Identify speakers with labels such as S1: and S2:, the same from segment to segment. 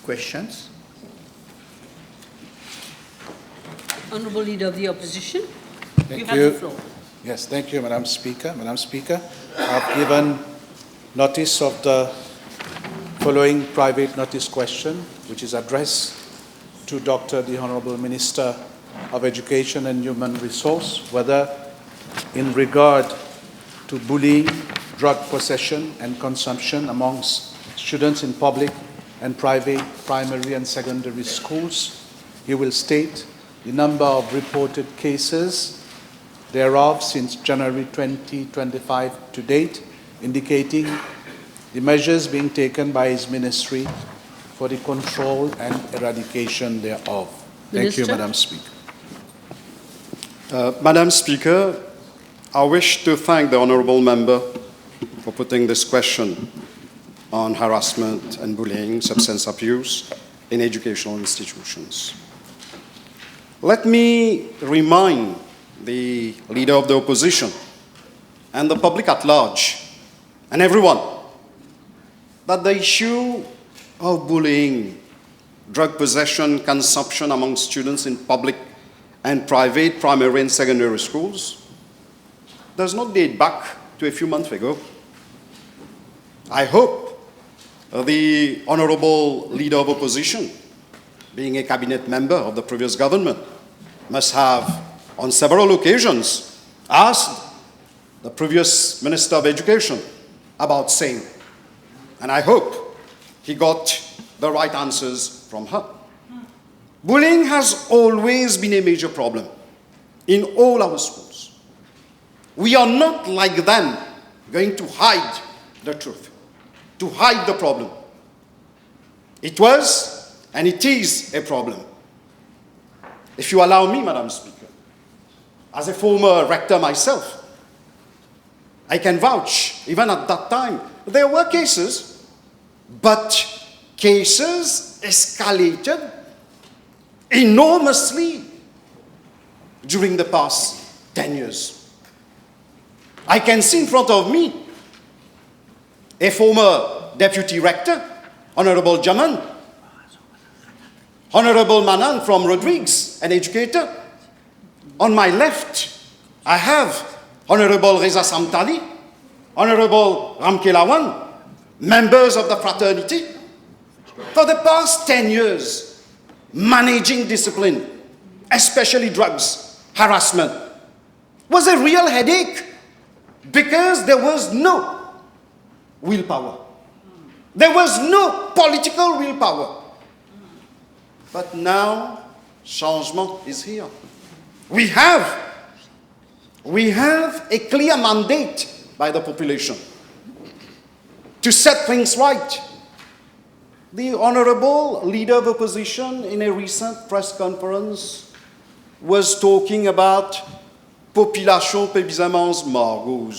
S1: questions?
S2: Honourable Leader of the Opposition,
S3: Thank
S2: you have the floor.
S3: Yes, thank you, Madam Speaker. Madam Speaker, I've given notice of the following private notice question, which is addressed to the Honourable Minister of Education and Human Resource, whether in regard to bullying, drug possession and consumption amongst students in public and private primary and secondary schools, he will state the number of reported cases thereof since January 2025 to date, indicating the measures being taken by his ministry for the control and eradication thereof. Thank you, Madam Speaker.
S4: Madam Speaker, I wish to thank the Honourable Member for putting this question on harassment and bullying, substance abuse in educational institutions. Let me remind the Leader of the Opposition and the public at large and everyone that the issue of bullying, drug possession, consumption among students in public and private primary and secondary schools does not date back to a few months ago. I hope the Honourable Leader of Opposition, being a cabinet member of the previous government, must have on several occasions asked the previous Minister of Education about same. And I hope he got the right answers from her. Bullying has always been a major problem in all our schools. We are not like them going to hide the truth, to hide the problem. It was and it is a problem. If you allow me, Madam Speaker, as a former rector myself, I can vouch, even at that time, there were cases, but cases escalated enormously during the past 10 years. I can see in front of me a former deputy rector, Honourable Jaman, Honourable Manan from Rodrigues, an educator. On my left, I have Honourable Reza Samtali, Honourable Ramkelawan, members of the fraternity. For the past 10 years, managing discipline, especially drugs, harassment, was a real headache because there was no willpower. There was no political willpower. But now, changement is here. We have a clear mandate by the population to set things right. The Honourable Leader of Opposition in a recent press conference was talking about population paysanne's margaux.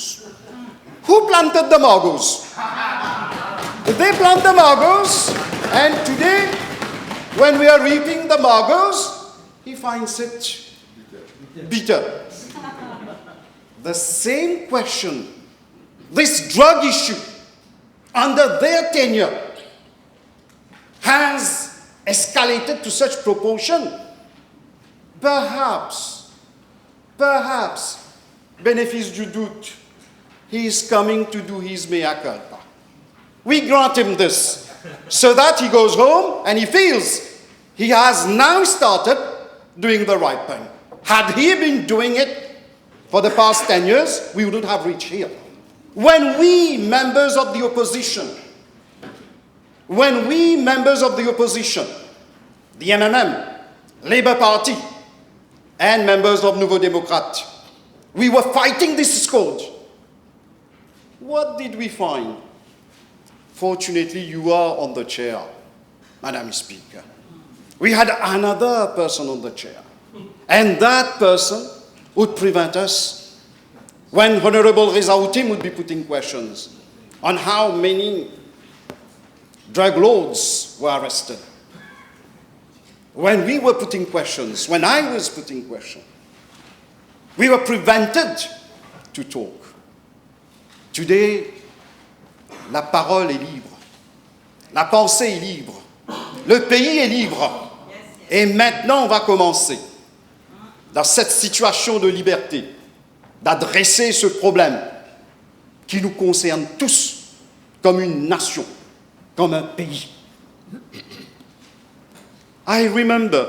S4: Who planted the margaux? They plant the margaux, and today, when we are reaping the margaux, he finds it bitter. The same question, this drug issue, under their tenure, has escalated to such proportion. Perhaps, bénéfice du doute, he is coming to do his mea culpa. We grant him this, so that he goes home and he feels he has now started doing the right thing. Had he been doing it for the past 10 years, we wouldn't have reached here. When we, members of the opposition, the MMM, Labour Party, and members of Nouveau Démocrate, we were fighting this scourge, what did we find? Fortunately, you are on the chair, Madam Speaker. We had another person on the chair, and that person would prevent us when Honourable Reza Outim would be putting questions on how many drug lords were arrested. When we were putting questions, when I was putting questions, we were prevented to talk. Today, la parole est libre, la pensée est libre, Le pays est libre. Et maintenant, on va commencer, dans cette situation de liberté, d'adresser ce problème qui nous concerne tous comme une nation, comme un pays. I remember,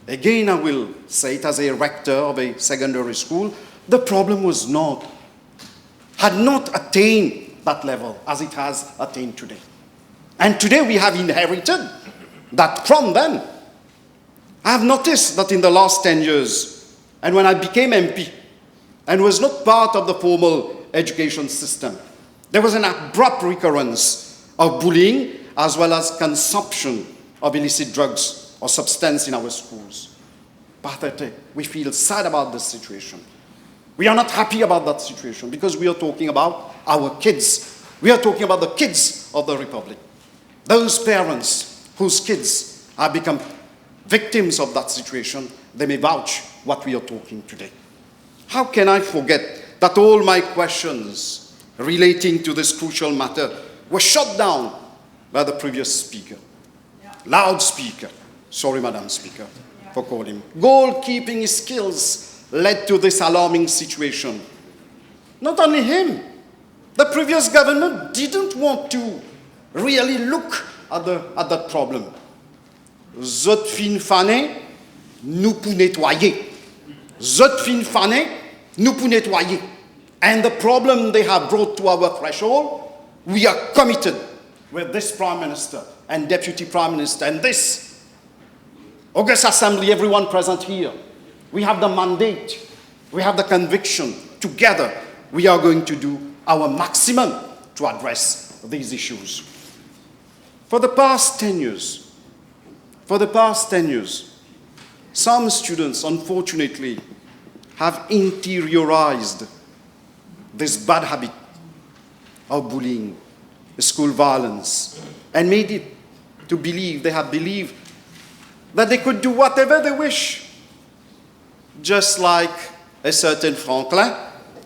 S4: again I will say it as a rector of a secondary school, the problem had not attained that level as it has attained today. And today we have inherited that from them. I have noticed that in the last 10 years, and when I became MP, and was not part of the formal education system, there was an abrupt recurrence of bullying as well as consumption of illicit drugs or substance in our schools. Pathetic. We feel sad about this situation. We are not happy about that situation because we are talking about our kids. We are talking about the kids of the Republic. Those parents whose kids have become victims of that situation, they may vouch what we are talking today. How can I forget that all my questions relating to this crucial matter were shut down by the previous speaker? Loudspeaker. Sorry, Madam Speaker, for calling him. Goalkeeping skills led to this alarming situation. Not only him, the previous government didn't want to really look at that problem. Zot fin fané, nous pour nettoyer. Zot fin fané, nous pour nettoyer. And the problem they have brought to our threshold, we are committed with this Prime Minister and Deputy Prime Minister and this August Assembly, everyone present here. We have the mandate, we have the conviction. Together, we are going to do our maximum to address these issues. For the past 10 years, some students, unfortunately, have interiorized this bad habit of bullying, school violence, and made it to believe, they have believed that they could do whatever they wish, just like a certain Franklin,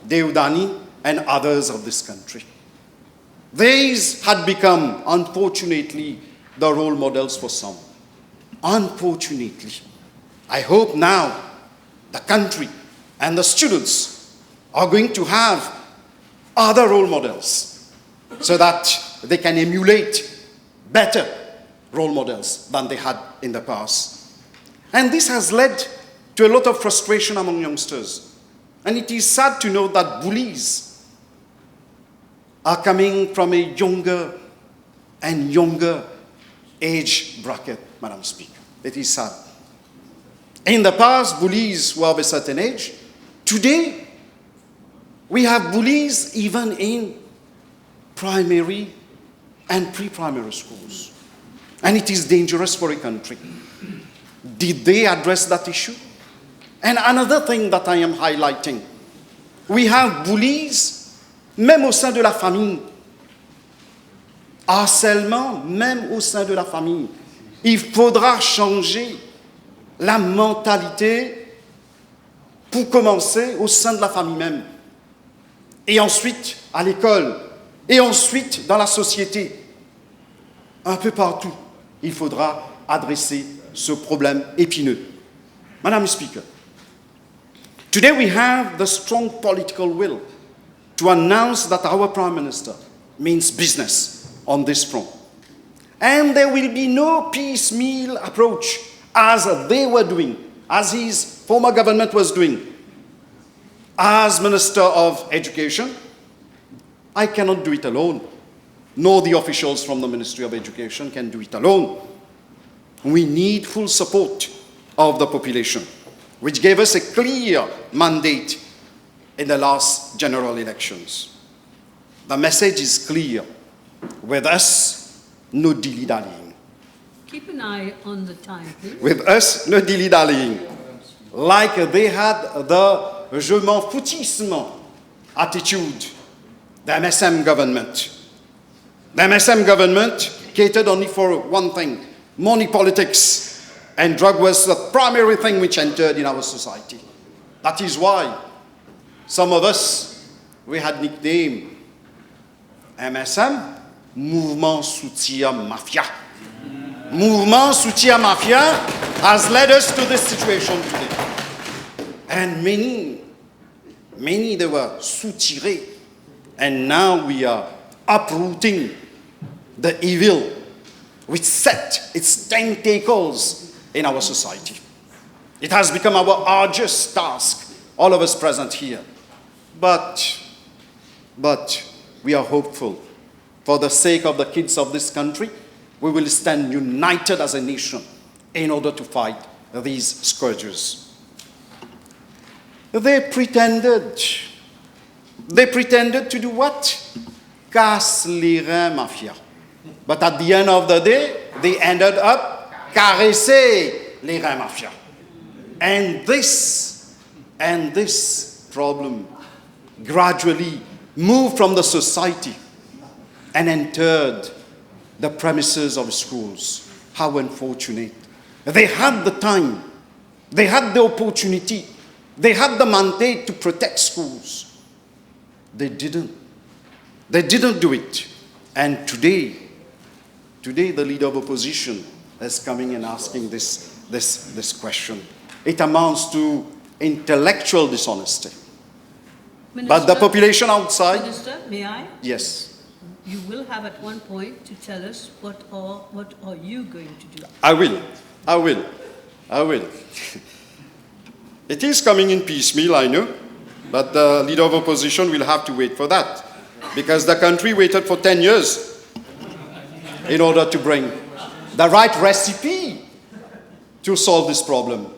S4: Deodani, and others of this country. These had become, unfortunately, the role models for some. Unfortunately, I hope now the country and the students are going to have other role models so that they can emulate better role models than they had in the past. And this has led to a lot of frustration among youngsters. And it is sad to know that bullies are coming from a younger and younger age bracket, Madam Speaker. It is sad. In the past, bullies were of a certain age. Today, we have bullies even in primary and pre-primary schools. And it is dangerous for a country. Did they address that issue? And another thing that I am highlighting, we have bullies, même au sein de la famille. Harcèlement, même au sein de la famille. Il faudra changer la mentalité pour commencer au sein de la famille même. Et ensuite à l'école. Et ensuite dans la société. Un peu partout, il faudra adresser ce problème épineux. Madam Speaker, today we have the strong political will to announce that our Prime Minister means business on this front. And there will be no piecemeal approach as they were doing, as his former government was doing. As Minister of Education, I cannot do it alone, nor the officials from the Ministry of Education can do it alone. We need full support of the population, which gave us a clear mandate in the last general elections. The message is clear. With us, no dilly-dallying.
S2: Keep an eye on the time, please.
S4: With us, no dilly-dallying. Like they had the je m'en foutisme attitude, the MSM government. The MSM government catered only for one thing, money politics, and drug was the primary thing which entered in our society. That is why some of us, we had nicknamed MSM, Mouvement Soutien Mafia. Mouvement soutien mafia has led us to this situation today. And many they were soutirés. And now we are uprooting the evil which set its tentacles in our society. It has become our arduous task, all of us present here. But we are hopeful. For the sake of the kids of this country, we will stand united as a nation in order to fight these scourges. They pretended to do what? Casse les reins mafia. But at the end of the day, they ended up caresser les reins mafia. And this problem gradually moved from the society and entered the premises of schools. How unfortunate. They had the time, they had the opportunity, they had the mandate to protect schools. They didn't do it. And today the leader of opposition is coming and asking this question. It amounts to intellectual dishonesty.
S2: Minister,
S4: But the population outside...
S2: Minister, may I?
S4: Yes.
S2: You will have at one point to tell us what are you going to do?
S4: I will. It is coming in piecemeal, I know, but the leader of opposition will have to wait for that, because the country waited for 10 years in order to bring the right recipe to solve this problem,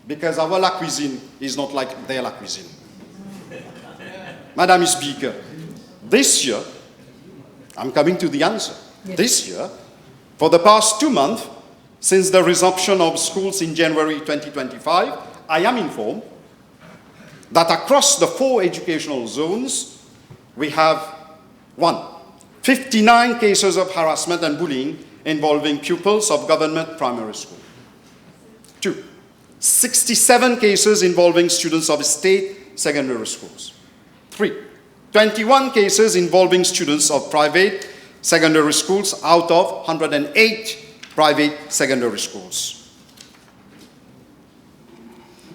S4: because our La Cuisine is not like their La Cuisine. Madam Speaker, this year, I'm coming to the answer.
S2: Yes.
S4: This year, for the past 2 months, since the resumption of schools in January 2025, I am informed that across the 4 educational zones, we have 59 cases of harassment and bullying involving pupils of government primary school. 2, 67 cases involving students of state secondary schools. 3, 21 cases involving students of private secondary schools out of 108 private secondary schools.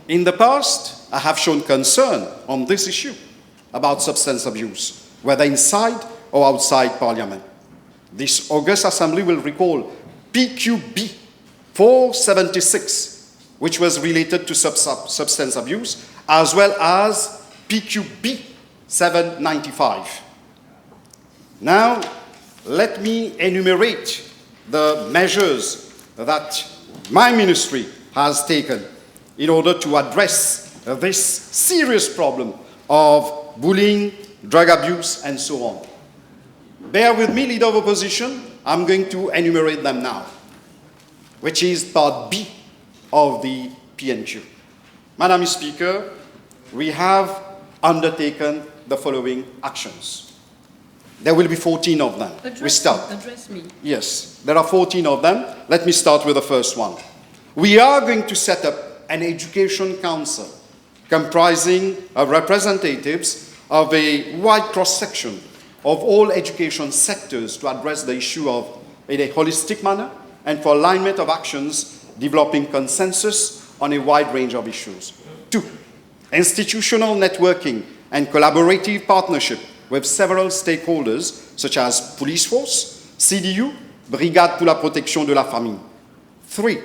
S4: In the past, I have shown concern on this issue about substance abuse, whether inside or outside Parliament. This August Assembly will recall PQB 476, which was related to substance abuse, as well as PQB 795. Now, let me enumerate the measures that my ministry has taken in order to address this serious problem of bullying, drug abuse, and so on. Bear with me, Leader of Opposition. I'm going to enumerate them now, which is part B of the PNQ. Madam Speaker, we have undertaken the following actions. There will be 14 of them.
S2: Address me.
S4: Yes, there are 14 of them. Let me start with the first one. We are going to set up an education council comprising of representatives of a wide cross-section of all education sectors to address the issue in a holistic manner and for alignment of actions, developing consensus on a wide range of issues. 2, institutional networking and collaborative partnership with several stakeholders such as police force, CDU, Brigade pour la protection de la famille. 3,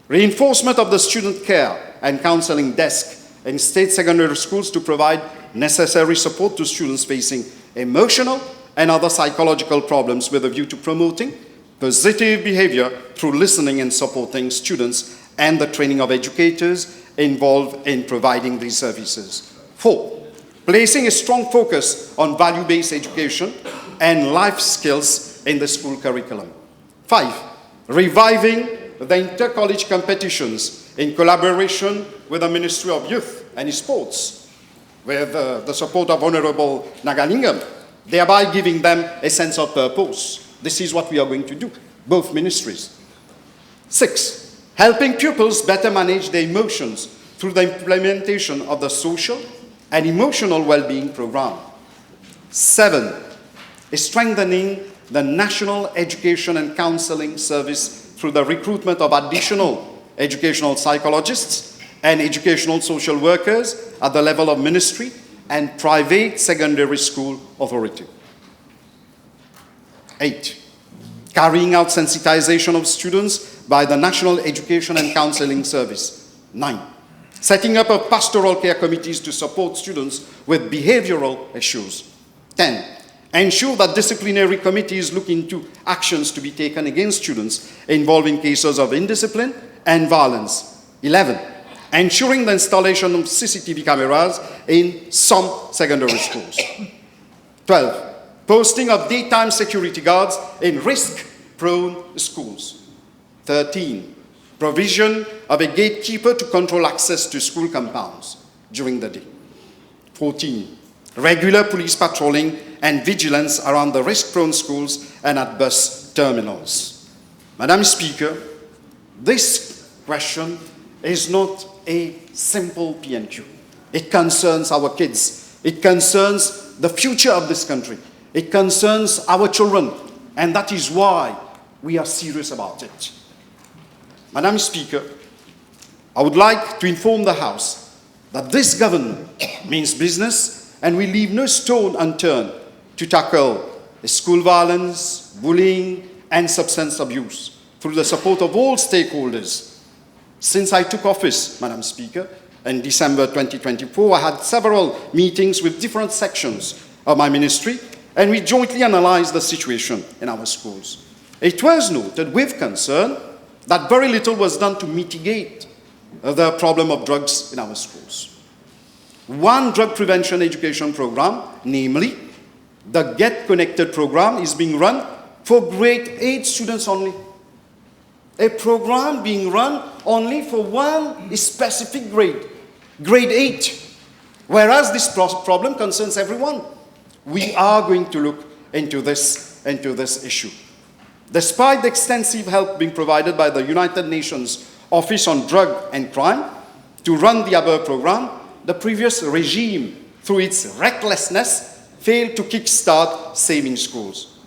S4: reinforcement of the student care and counseling desk in state secondary schools to provide necessary support to students facing emotional and other psychological problems with a view to promoting positive behavior through listening and supporting students and the training of educators involved in providing these services. 4, placing a strong focus on value-based education and life skills in the school curriculum. 5, reviving the inter-college competitions in collaboration with the Ministry of Youth and Sports, with the support of Honourable Nagalingam, thereby giving them a sense of purpose. This is what we are going to do, both ministries. 6, helping pupils better manage their emotions through the implementation of the social and emotional well-being program. 7, strengthening the National Education and Counseling Service through the recruitment of additional educational psychologists and educational social workers at the level of ministry and private secondary school authority. 8. Carrying out sensitization of students by the National Education and Counseling Service. 9. Setting up of pastoral care committees to support students with behavioral issues. 10. Ensure that disciplinary committees look into actions to be taken against students involving cases of indiscipline and violence. 11. Ensuring the installation of CCTV cameras in some secondary schools. 12. Posting of daytime security guards in risk-prone schools. 13. Provision of a gatekeeper to control access to school compounds during the day. 14. Regular police patrolling and vigilance around the risk-prone schools and at bus terminals. Madam Speaker, this question is not a simple PNQ. It concerns our kids. It concerns the future of this country. It concerns our children, and that is why we are serious about it. Madam Speaker, I would like to inform the House that this government means business, and we leave no stone unturned to tackle school violence, bullying, and substance abuse through the support of all stakeholders. Since I took office, Madam Speaker, in December 2024, I had several meetings with different sections of my ministry, and we jointly analyzed the situation in our schools. It was noted with concern that very little was done to mitigate the problem of drugs in our schools. One drug prevention education program, namely the Get Connected program, is being run for grade 8 students only. A program being run only for one specific grade, grade 8, whereas this problem concerns everyone. We are going to look into this issue. Despite the extensive help being provided by the United Nations Office on Drug and Crime to run the above program, the previous regime, through its recklessness, failed to kickstart saving schools.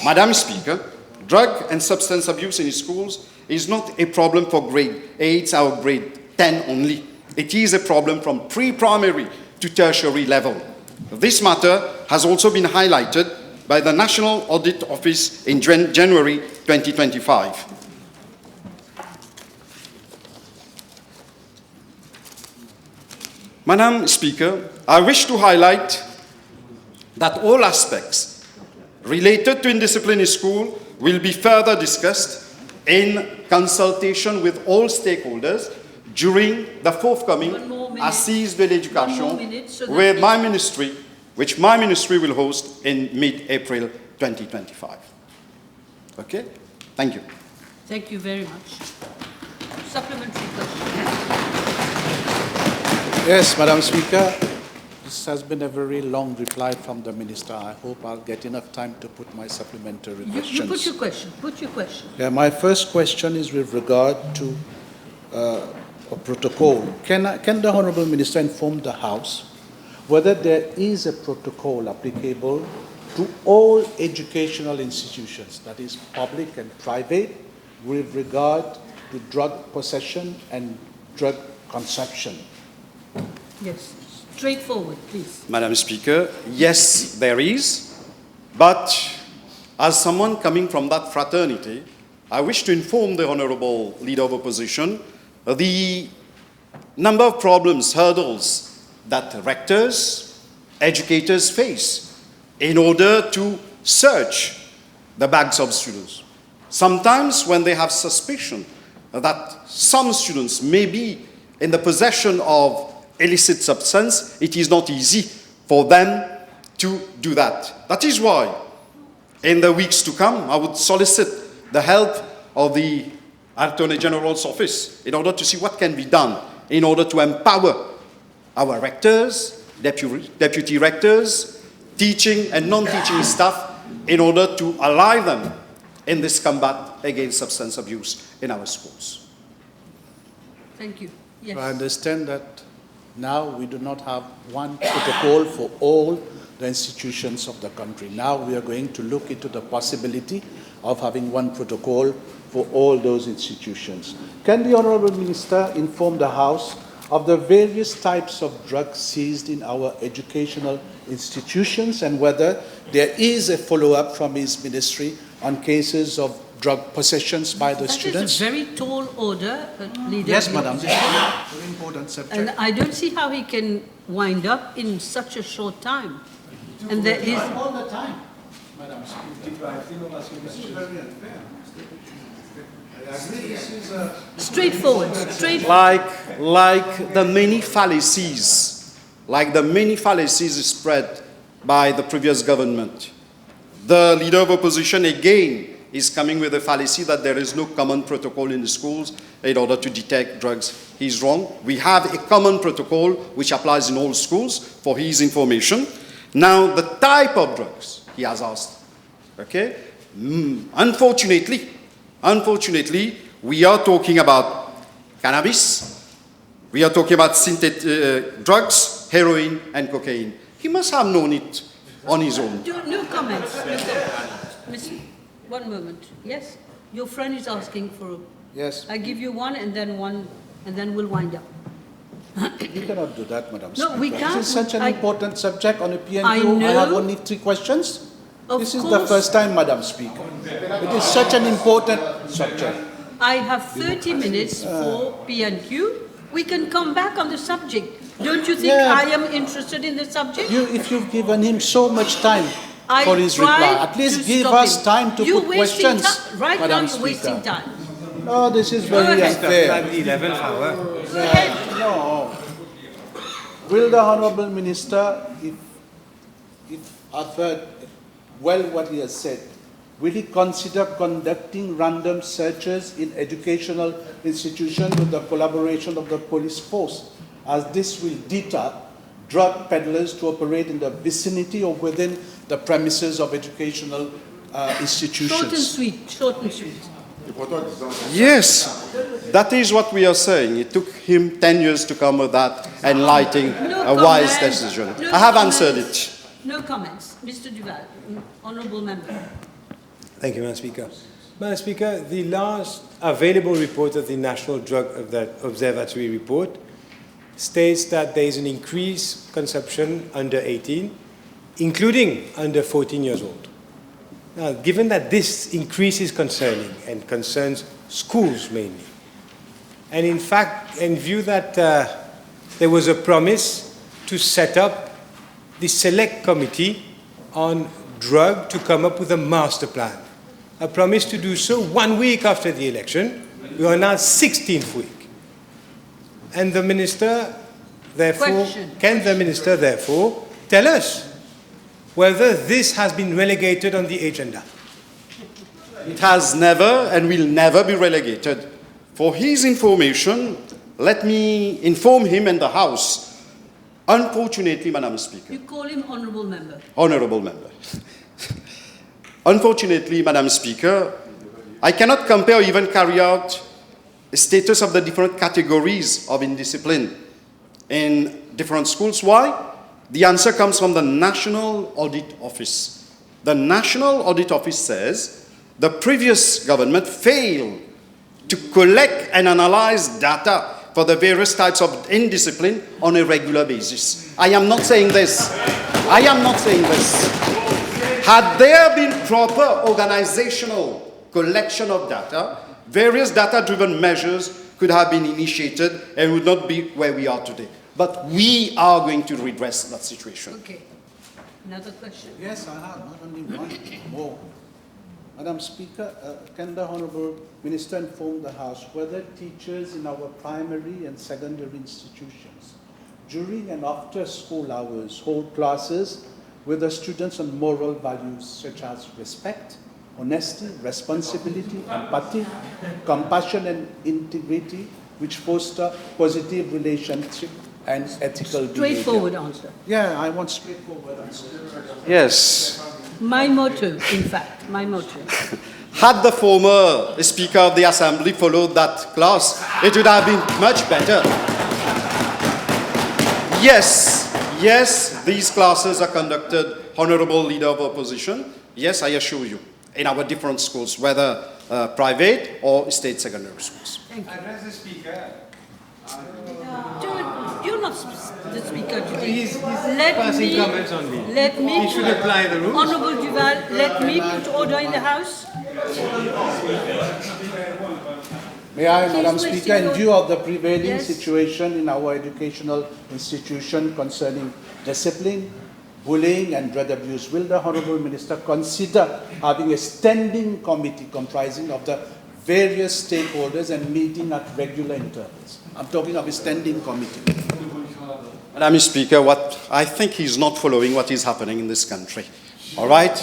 S4: Madam Speaker, drug and substance abuse in schools is not a problem for grade 8 or grade 10 only. It is a problem from pre-primary to tertiary level. This matter has also been highlighted by the National Audit Office in January 2025. Madam Speaker, I wish to highlight that all aspects related to indiscipline in school will be further discussed in consultation with all stakeholders during the forthcoming Assises de l'Éducation with my ministry, which my ministry will host in mid-April 2025. Okay? Thank you.
S2: Thank you very much. Supplementary question.
S3: Yes, Madam Speaker. This has been a very long reply from the Minister. I hope I'll get enough time to put my supplementary questions.
S2: You put your question. Put your question.
S3: Yeah, my first question is with regard to a protocol. Can the Honourable Minister inform the House whether there is a protocol applicable to all educational institutions, that is public and private, with regard to drug possession and drug consumption?
S2: Yes. Straightforward, please.
S4: Madam Speaker, yes, there is, but as someone coming from that fraternity, I wish to inform the Honourable Leader of Opposition the number of problems, hurdles that rectors, educators face in order to search the bags of students. Sometimes when they have suspicion that some students may be in the possession of illicit substance, it is not easy for them to do that. That is why, in the weeks to come, I would solicit the help of the Attorney General's office in order to see what can be done in order to empower our rectors, deputy rectors, teaching and non-teaching staff in order to ally them in this combat against substance abuse in our schools.
S2: Thank you. Yes.
S3: I understand that now we do not have one protocol for all the institutions of the country. Now we are going to look into the possibility of having one protocol for all those institutions. Can the Honourable Minister inform the House of the various types of drugs seized in our educational institutions and whether there is a follow-up from his ministry on cases of drug possessions by the students?
S2: That is a very tall order, Leader.
S3: Yes,
S2: of the
S3: Madam.
S2: Opposition.
S3: Very important subject.
S2: And I don't see how he can wind up in such a short time. And there is...
S3: All the time, Madam Speaker. This is very unfair. I agree. This is
S2: Straightforward.
S4: Like the many fallacies spread by the previous government. The Leader of Opposition again is coming with a fallacy that there is no common protocol in the schools in order to detect drugs. He's wrong. We have a common protocol which applies in all schools for his information. Now, the type of drugs he has asked, okay? Unfortunately, we are talking about cannabis, we are talking about synthetic drugs, heroin and cocaine. He must have known it on his own.
S2: No comments. Miss, one moment. Yes? Your friend is asking for...
S3: Yes.
S2: I give you one, and then we'll wind up.
S3: You cannot do that, Madam
S2: No,
S3: Speaker.
S2: we can't.
S3: This is such an important subject on a PNQ.
S2: I know.
S3: I have only 3 questions.
S2: Of
S3: This is the
S2: course.
S3: first time, Madam Speaker. It is such an important subject.
S2: I have 30 minutes for PNQ. We can come back on the subject. Don't you think
S3: Yeah.
S2: I am interested in the subject?
S3: If you've given him so much time for his
S2: tried
S3: reply, at least
S2: to
S3: give
S2: stop
S3: us
S2: him.
S3: time to
S2: You're
S3: put
S2: wasting
S3: questions,
S2: time. Right
S3: Madam
S2: now you're
S3: Speaker.
S2: wasting time.
S3: Oh, this is very
S2: ahead.
S3: unfair.
S1: At the 11th hour.
S2: Go ahead.
S3: No. Will the Honourable Minister, if I've heard well what he has said, will he consider conducting random searches in educational institutions with the collaboration of the police force, as this will deter drug peddlers to operate in the vicinity or within the premises of educational institutions?
S2: Short and sweet. Short and sweet.
S4: Yes, that is what we are saying. It took him 10 years to come with that enlightening,
S2: No
S4: wise
S2: comments.
S4: decision.
S2: No
S4: I have
S2: comments.
S4: answered it.
S2: No comments. Mr. Duval, Honourable Member.
S1: Thank you, Madam Speaker. Madam Speaker, the last available report of the National Drug Observatory report states that there is an increased consumption under 18, including under 14 years old. Now, given that this increase is concerning and concerns schools mainly, and in fact, in view that there was a promise to set up the select committee on drug to come up with a master plan, a promise to do so 1 week after the election. We are now 16th week. And the minister, therefore, can the minister, therefore, tell us whether this has been relegated on the agenda?
S4: It has never and will never be relegated. For his information, let me inform him and the House. Unfortunately, Madam Speaker.
S2: You call him Honourable Member.
S4: Honourable Member. Unfortunately, Madam Speaker, I cannot compare or even carry out the status of the different categories of indiscipline in different schools. Why? The answer comes from the National Audit Office. The National Audit Office says the previous government failed to collect and analyze data for the various types of indiscipline on a regular basis. I am not saying this. Had there been proper organizational collection of data, various data-driven measures could have been initiated and would not be where we are today. But we are going to redress that situation.
S2: Okay. Another question.
S3: Yes, I have, not only one, more. Madam Speaker, can the Honourable Minister inform the House whether teachers in our primary and secondary institutions during and after school hours hold classes with the students on moral values such as respect, honesty, responsibility, empathy, compassion and integrity, which foster positive relationship and ethical behavior?
S2: Straightforward answer.
S3: Yeah, I want straightforward answer.
S4: Yes.
S2: My motto, in fact, my motto.
S4: Had the former Speaker of the Assembly followed that class, it would have been much better. Yes, these classes are conducted, Honourable Leader of Opposition. Yes, I assure you, in our different schools, whether private or state secondary schools.
S2: Thank you.
S1: Address the speaker.
S2: You're not the speaker today.
S1: He's passing comments only.
S2: Let me.
S1: He should apply the rules.
S2: Honourable Duval, let me put order in the House.
S3: May I, Madam
S2: Please,
S3: Speaker, in
S2: Mr.
S3: view of the prevailing
S2: Yes.
S3: situation in our educational institution concerning discipline, bullying and drug abuse, will the Honourable Minister consider having a standing committee comprising of the various stakeholders and meeting at regular intervals? I'm talking of a standing committee.
S4: Madam Speaker, I think he's not following what is happening in this country. All right?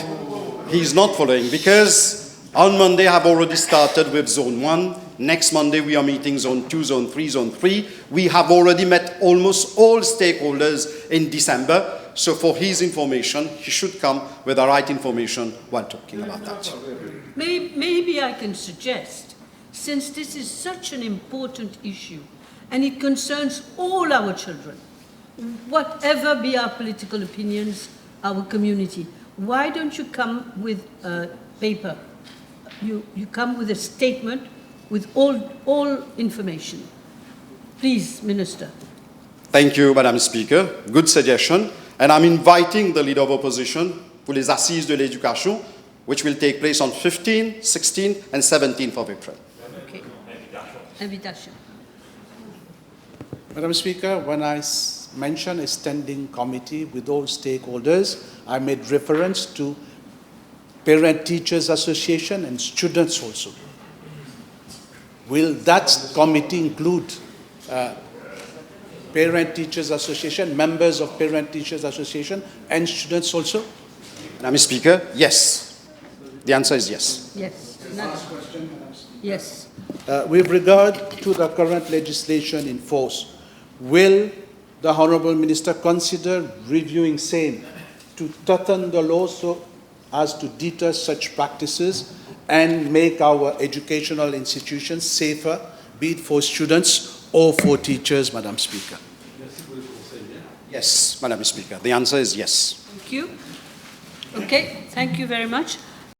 S4: He's not following because on Monday I've already started with Zone 1. Next Monday we are meeting Zone 2, Zone 3, Zone 3. We have already met almost all stakeholders in December. So for his information, he should come with the right information while talking about that.
S2: Maybe I can suggest, since this is such an important issue and it concerns all our children, whatever be our political opinions, our community, why don't you come with a paper? You come with a statement with all information. Please, Minister.
S4: Thank you, Madam Speaker. Good suggestion. And I'm inviting the Leader of Opposition pour les Assises de l'Éducation, which will take place on 15th, 16th, and 17th of April.
S2: Okay. Invitation.
S3: Madam Speaker, when I mentioned a standing committee with all stakeholders, I made reference to Parent Teachers Association and students also. Will that committee include Parent Teachers Association, members of Parent Teachers Association and students also?
S4: Madam Speaker, yes. The answer is yes.
S2: Yes. Yes.
S3: With regard to the current legislation in force, will the Honourable Minister consider reviewing same to tighten the law so as to deter such practices and make our educational institutions safer, be it for students or for teachers, Madam Speaker?
S4: Yes, Madam Speaker. The answer is yes.
S2: Thank you. Okay, thank you very much.